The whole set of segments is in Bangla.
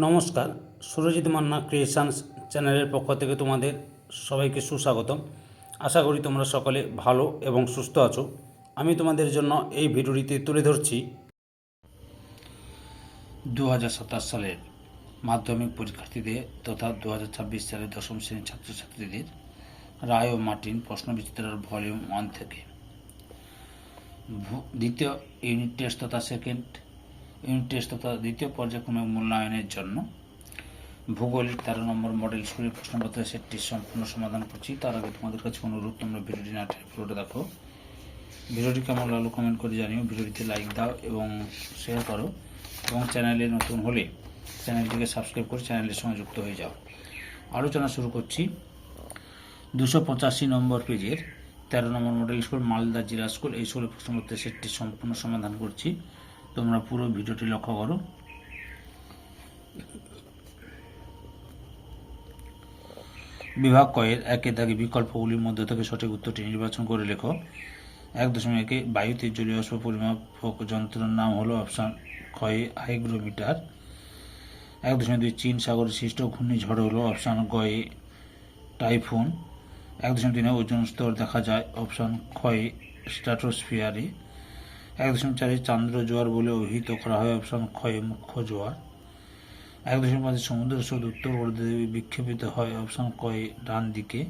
নমস্কার, সুরজিৎ মান্না ক্রিয়েশনস চ্যানেলের পক্ষ থেকে তোমাদের সবাইকে সুস্বাগতম। আশা করি তোমরা সকলে ভালো এবং সুস্থ আছো। আমি তোমাদের জন্য এই ভিডিওটিতে তুলে ধরছি 2027 সালের মাধ্যমিক পরীক্ষার্থীদের তথা 2026 সালের দশম শ্রেণীর ছাত্রছাত্রীদের রায় ও মার্টিন প্রশ্নবিচিত্রার ভলিউম 1 থেকে দ্বিতীয় ইউনিট টেস্ট তথা সেকেন্ড ইউনিট টেস্ট তথা দ্বিতীয় পর্যায়ক্রমিক মূল্যায়নের জন্য ভূগোলের 13 নম্বর মডেল স্কুলের প্রশ্নপত্রের সেটটি সম্পূর্ণ সমাধান করছি। তার আগে তোমাদের কাছে অনুরোধ, তোমরা ভিডিওটি না টেনে পুরোটা দেখো। ভিডিওটি কেমন লাগলো কমেন্ট করে জানিও, ভিডিওটিতে লাইক দাও এবং শেয়ার করো, এবং চ্যানেলে নতুন হলে চ্যানেলটিকে সাবস্ক্রাইব করে চ্যানেলের সঙ্গে যুক্ত হয়ে যাও। আলোচনা শুরু করছি 285 নম্বর পেজের 13 নম্বর মডেল স্কুল মালদা জেলা স্কুল, এই স্কুলের প্রশ্নপত্রের সেটটি সম্পূর্ণ সমাধান করছি। তোমরা পুরো ভিডিওটি লক্ষ্য করো। বিভাগ কয়ের একের দাগে বিকল্পগুলির মধ্যে থেকে সঠিক উত্তরটি নির্বাচন করে লেখো। 1.1 বায়ুতে জলীয় বাষ্প পরিমাপক যন্ত্রের নাম হলো অপশান ক্ষয় হাইগ্রোমিটার। 1.2 চীন সাগরে সৃষ্ট ঘূর্ণিঝড় হলো অপশান গয়ে টাইফুন। 1.3 ওজোন স্তর দেখা যায় অপশান ক্ষয় স্ট্র্যাটোস্ফিয়ারে। 1.4 চান্দ্র জোয়ার বলে অভিহিত করা হয় অপশান ক্ষয়ে মুখ্য জোয়ার। 1.5 সমুদ্র স্রোত উত্তর গোলার্ধে বিক্ষেপিত হয় অপশান কয়ে ডান দিকে।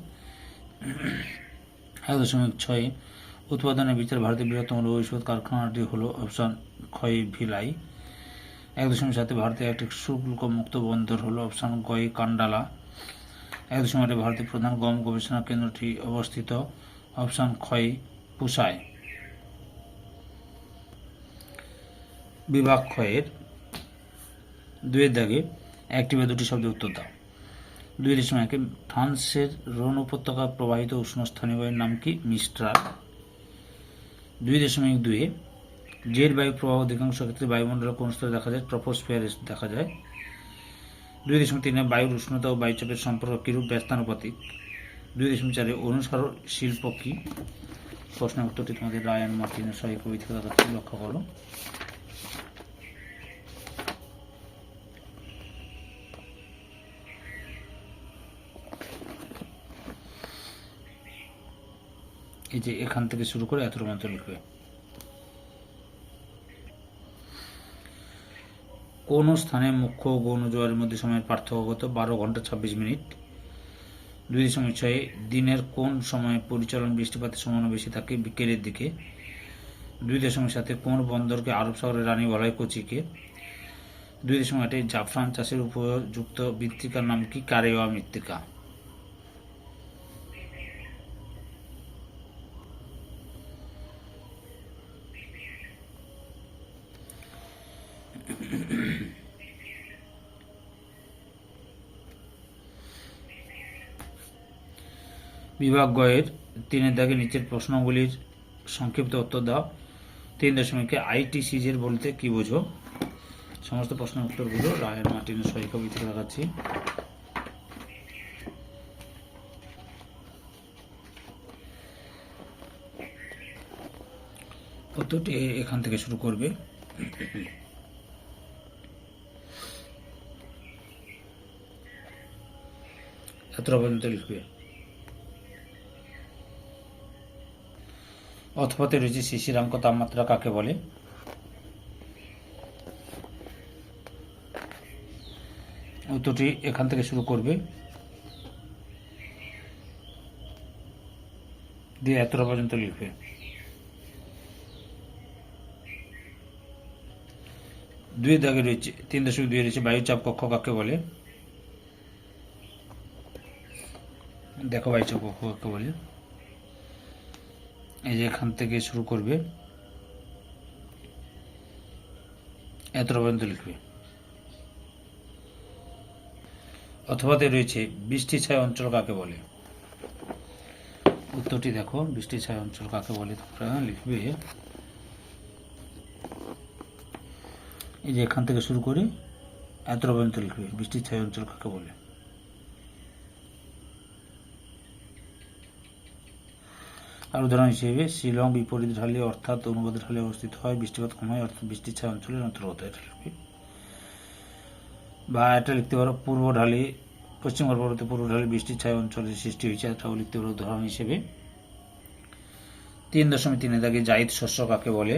1.6 উৎপাদনের বিচার ভারতের বৃহত্তম লৌহ ইস্পাত কারখানাটি হলো অপশান ক্ষয়ে ভিলাই। 1.7 ভারতের একটি শুল্ক মুক্ত বন্দর হলো অপশান গয়ে কান্ডালা। 1.8 ভারতের প্রধান গম গবেষণা কেন্দ্রটি অবস্থিত অপশান ক্ষয়ে পুসায়। বিভাগ ক্ষয়ের 2-এর দাগে একটি বা দুটি শব্দের উত্তর দাও। 2.1 ফ্রান্সের রোন উপত্যকা প্রবাহিত উষ্ণস্থানীয় বায়ুর নাম কি? মিস্ট্রাল। 2.2 জেট বায়ু প্রবাহ অধিকাংশ ক্ষেত্রে বায়ুমণ্ডলের কোন স্তরে দেখা যায়? ট্রপোস্ফিয়ারে দেখা যায়। 2.3 বায়ুর উষ্ণতা ও বায়ুচাপের সম্পর্ক কিরূপ? ব্যস্তানুপাতিক। 2.4 অনুসরণ শিল্প কি? প্রশ্নের উত্তরটি তোমাদের রায় অ্যান্ড মার্টিনের সহায়ক বই থেকে দেখাচ্ছি, লক্ষ্য করো। এই যে এখান থেকে শুরু করে এত পর্যন্ত লিখবে। কোন স্থানে মুখ্য ও গৌণ জোয়ারের মধ্যে সময়ের পার্থক্য কত? 12 ঘন্টা 26 মিনিট। 2.6 দিনের কোন সময়ে পরিচালন বৃষ্টিপাতের সম্ভাবনা বেশি থাকে? বিকেলের দিকে। 2.7 কোন বন্দরকে আরব সাগরের রানী বলা হয়? কোচিকে। 2.8 জাফরান চাষের উপযুক্ত মৃত্তিকার নাম কি? কারেওয়া মৃত্তিকা। বিভাগ গয়ের 3-এর দাগে নিচের প্রশ্নগুলির সংক্ষিপ্ত উত্তর দাও। 3.1 আইটিসিজের বলতে কি বোঝো? সমস্ত প্রশ্নের উত্তরগুলো রায় অ্যান্ড মার্টিনের সহায়ক বই থেকে দেখাচ্ছি। উত্তরটি এখান থেকে শুরু করবে। এতটা পর্যন্ত লিখবে। অথবাতে রয়েছে শিশিরাঙ্ক তাপমাত্রা কাকে বলে? উত্তরটি এখান থেকে শুরু করবে, দিয়ে এতটা পর্যন্ত লিখবে। দুই দাগে রয়েছে 3.2 রয়েছে বায়ুচাপ কক্ষ কাকে বলে? দেখো বায়ুচাপ কক্ষ কাকে বলে। এই যে এখান থেকে শুরু করবে, এতটা পর্যন্ত লিখবে। অথবাতে রয়েছে বৃষ্টি ছায়া অঞ্চল কাকে বলে? উত্তরটি দেখো, বৃষ্টি ছায়া অঞ্চল কাকে বলে তোমরা লিখবে। এই যে এখান থেকে শুরু করে এতটা পর্যন্ত লিখবে, বৃষ্টি ছায়া অঞ্চল কাকে বলে। আর উদাহরণ হিসেবে শিলং বিপরীত ঢালে অর্থাৎ অনুবাদ ঢালে অবস্থিত হয়, বৃষ্টিপাত কম হয় অর্থাৎ বৃষ্টির ছায়া অঞ্চলের অন্তর্গত। এটা লিখবে। বা এটা লিখতে পারো পূর্ব ঢালি, পশ্চিমবঙ্গ পর্বতে পূর্ব ঢালি বৃষ্টির ছায়া অঞ্চলের সৃষ্টি হয়েছে, এটাও লিখতে পারো উদাহরণ হিসেবে। 3.3 দাগে জায়িদ শস্য কাকে বলে?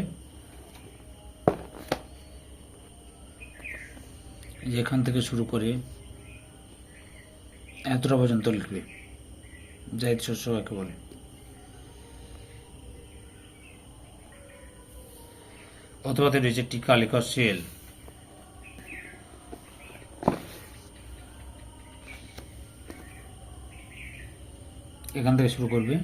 এখান থেকে শুরু করে এতটা পর্যন্ত লিখবে জায়িদ শস্য কাকে বলে। অথবাতে রয়েছে টিকা লেখা সেল। এখান থেকে শুরু করবে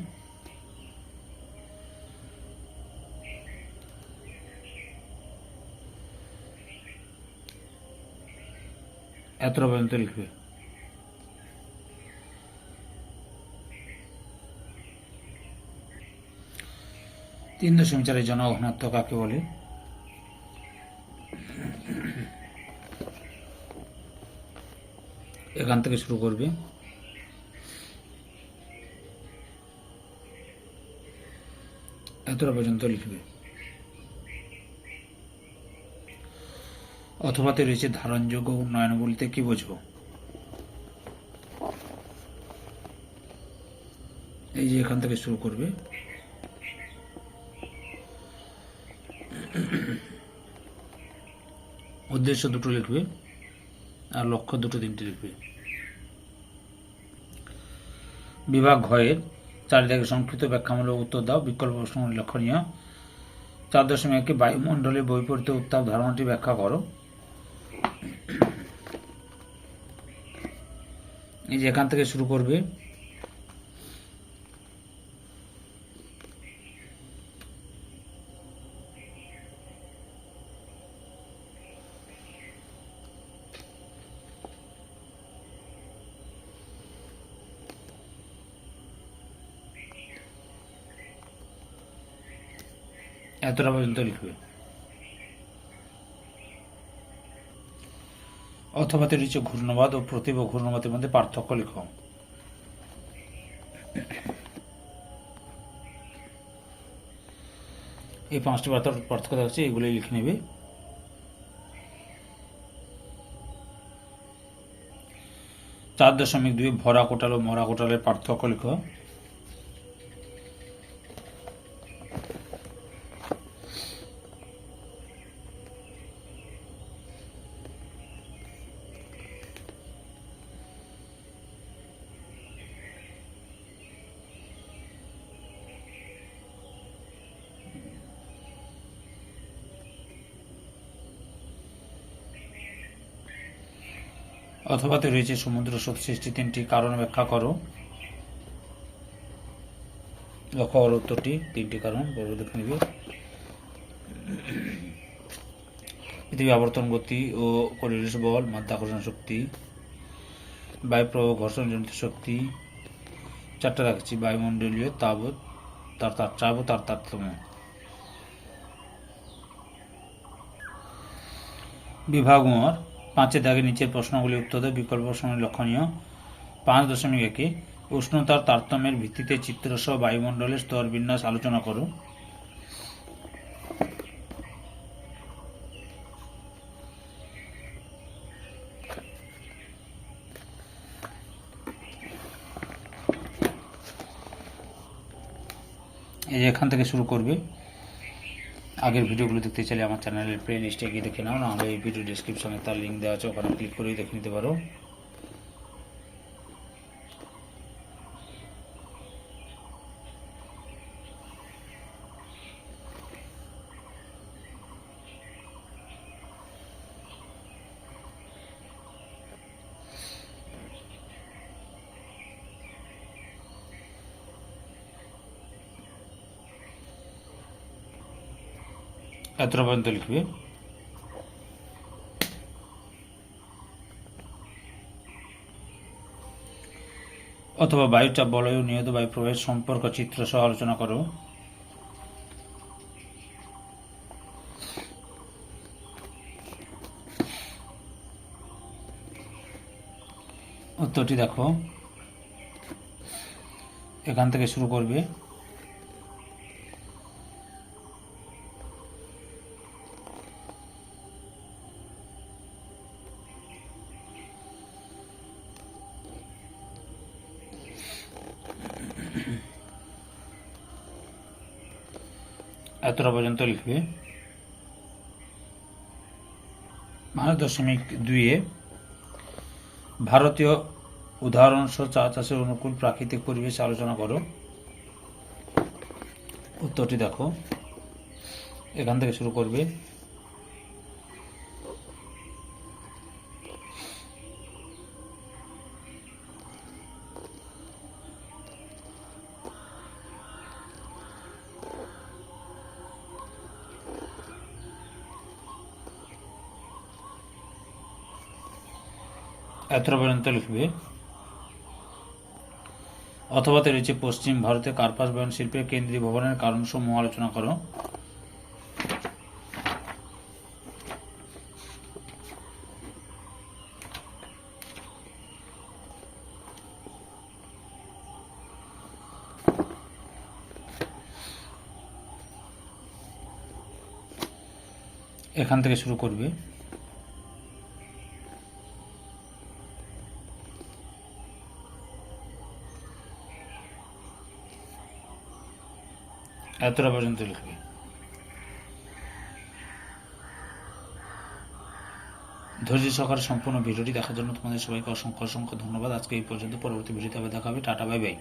এতটা পর্যন্ত লিখবে। তিন দশমিক চারের জনঘনত্ব কাকে বলে? এখান থেকে শুরু করবে এতটা পর্যন্ত লিখবে। অথবাতে রয়েছে ধারণযোগ্য উন্নয়ন বলতে কি বোঝো? এই যে এখান থেকে শুরু করবে উদ্দেশ্য দুটো লিখবে আর লক্ষ্য দুটো তিনটে লিখবে। বিভাগ ঘয়ের 4 দাগে সংক্ষিপ্ত ব্যাখ্যামূলক উত্তর দাও, বিকল্প প্রশ্নগুলি লক্ষণীয়। 4.1 বায়ুমণ্ডলে বৈপরীত্য উত্তাপ ধারণাটি ব্যাখ্যা করো। এই যে এখান থেকে শুরু করবে এতটা পর্যন্ত লিখবে। অথবাতে রয়েছে ঘূর্ণবাদ ও প্রতিভ ঘূর্ণবাদের মধ্যে পার্থক্য লিখো। এই 5টি পার্থক্য থাকছে, এগুলি লিখে নেবে। চার 4.2 ভরা কোটাল ও মরা কোটালের পার্থক্য লিখো। অথবাতে রয়েছে সমুদ্র স্রোত সৃষ্টির 3টি কারণ ব্যাখ্যা করো। লক্ষ্য করো উত্তরটি, 3টি কারণ বড় দেখে নিবে। পৃথিবী আবর্তন গতি ও পরিবেশ বল, মাধ্যাকর্ষণ শক্তি, বায়ুপ্রবাহ ঘর্ষণজনিত শক্তি। 4টা রাখছি, বায়ুমণ্ডলীয় তাপ তার চাপ ও তার তারতম্য। বিভাগ 5 দাগে নিচের প্রশ্নগুলি উত্তর দাও, বিকল্প প্রশ্নগুলি লক্ষণীয়। 5.1 উষ্ণতার তারতম্যের ভিত্তিতে চিত্রসহ বায়ুমণ্ডলের স্তর বিন্যাস আলোচনা করো। এই যে এখান থেকে শুরু করবে। আগের ভিডিওগুলো দেখতে চাইলে আমার চ্যানেলের প্লে লিস্টে গিয়ে দেখে নাও, নাহলে এই ভিডিও ডিসক্রিপশনে তার লিঙ্ক দেওয়া আছে, ওখানে ক্লিক করেই দেখে নিতে পারো। এতটা পর্যন্ত লিখবে। অথবা বায়ুচাপ বলয় ও নিয়ত বায়ু প্রবাহের সম্পর্ক চিত্র সহ আলোচনা করো। উত্তরটি দেখো, এখান থেকে শুরু করবে। এতটা পর্যন্ত লিখবে। 5.2 ভারতীয় উদাহরণসহ চা চাষের অনুকূল প্রাকৃতিক পরিবেশ আলোচনা করো। উত্তরটি দেখো, এখান থেকে শুরু করবে। এতটা পর্যন্ত লিখবে। অথবাতে রয়েছে পশ্চিম ভারতে কার্পাস বয়ন শিল্পের কেন্দ্রীয় ভবনের কারণসমূহ আলোচনা করো। এখান থেকে শুরু করবে। এতটা পর্যন্ত লিখবে। ধৈর্য সহকারে সম্পূর্ণ ভিডিওটি দেখার জন্য তোমাদের সবাইকে অসংখ্য অসংখ্য ধন্যবাদ। আজকে এই পর্যন্ত, পরবর্তী ভিডিওতে আবার দেখা হবে। Tata, bye bye.